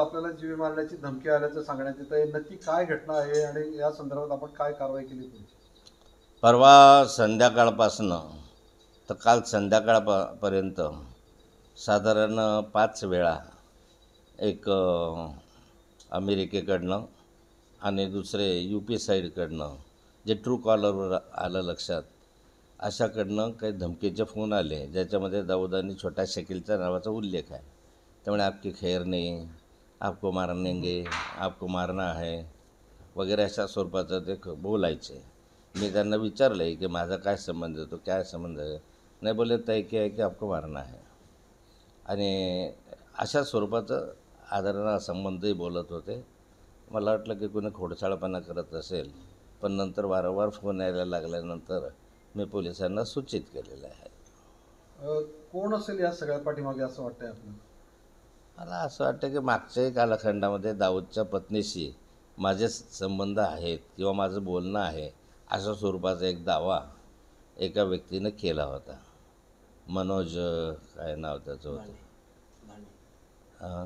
आपल्याला जीवे मारण्याची धमकी आल्याचं सांगण्यात येत आहे. नक्की काय घटना आहे आणि या संदर्भात आपण काय कारवाई केली पुढची? परवा संध्याकाळपासनं तर काल संध्याकाळपर्यंत साधारण 5 वेळा एक अमेरिकेकडनं आणि दुसरे UP साईडकडनं जे ट्रू कॉलरवर आलं लक्षात, अशाकडनं काही धमकीचे फोन आले ज्याच्यामध्ये दाऊद आणि छोटा शकीलच्या नावाचा उल्लेख आहे. त्यामुळे आपकी खैर नाही, आपको मारनेंगे, आपको मारना है वगैरे अशा स्वरूपाचं ते बोलायचे. मी त्यांना विचारलं आहे की माझा काय संबंध आहे, तो काय संबंध आहे. नाही बोले तय की आहे की आपको मारना है. आणि अशा स्वरूपाचं आदरानं संबंधही बोलत होते. मला वाटलं की कोणी खोडसाळपणा करत असेल, पण नंतर वारंवार फोन यायला लागल्यानंतर मी पोलिसांना सूचित केलेलं आहे. कोण असेल या सगळ्या पाठीमागे असं वाटतंय आपल्याला? मला असं वाटतं की मागच्याही कालखंडामध्ये दाऊदच्या पत्नीशी माझे संबंध आहेत किंवा माझं बोलणं आहे अशा स्वरूपाचा एक दावा एका व्यक्तीनं केला होता. मनोज काय नाव त्याचं होतं, हां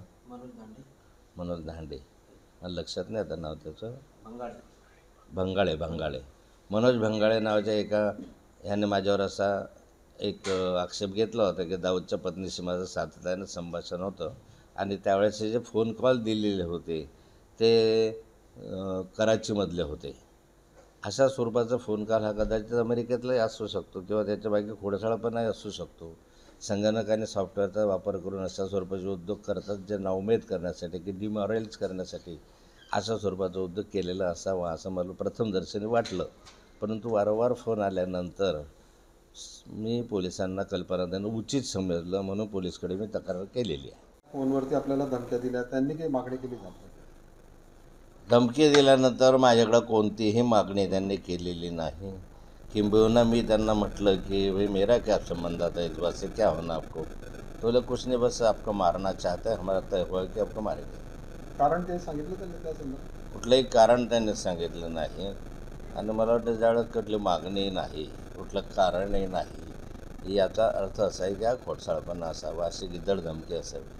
मनोज धांडे, मला लक्षात नाही आता नाव त्याचं, भंगाळे. मनोज भंगाळे नावाच्या एका ह्याने माझ्यावर असा एक आक्षेप घेतला होता की दाऊदच्या पत्नीशी माझं सातत्यानं संभाषण होतं आणि त्यावेळेस जे फोन कॉल दिलेले होते ते कराचीमधले होते. अशा स्वरूपाचा फोन कॉल हा कदाचित अमेरिकेतलाही असू शकतो किंवा त्याच्यामागे खोडसाळपणाही असू शकतो. संगणक आणि सॉफ्टवेअरचा वापर करून अशा स्वरूपाचे उद्योग करतात जे नाउमेद करण्यासाठी की डिमॉरलाइज करण्यासाठी अशा स्वरूपाचा उद्योग केलेला असावा असं मला प्रथमदर्शनी वाटलं. परंतु वारंवार फोन आल्यानंतर मी पोलिसांना कल्पना देणं उचित समजलं, म्हणून पोलिसकडे मी तक्रार केलेली आहे. फोनवरती आपल्याला धमक्या दिल्या, त्यांनी काही मागणी केली का? धमकी दिल्यानंतर माझ्याकडं कोणतीही मागणी त्यांनी केलेली नाही. किंबहुना मी त्यांना म्हटलं की भाई मेरा क्या संबंध आता इस बात से, क्या होना आपको? तो बोले कुछ नहीं, बस आपको मारना चाहता है, हमारा तय हुआ की आपको मारेंगे. कारण ते सांगितलं त्यांनी त्या संदर्भात? कुठलंही कारण त्यांनी सांगितलं नाही आणि मला वाटतं ज्यावेळेस कुठली मागणी नाही, कुठलं कारणही नाही, याचा अर्थ असा आहे की हा खोडसाळपणा असावा, अशी गिद्धड धमकी असावी.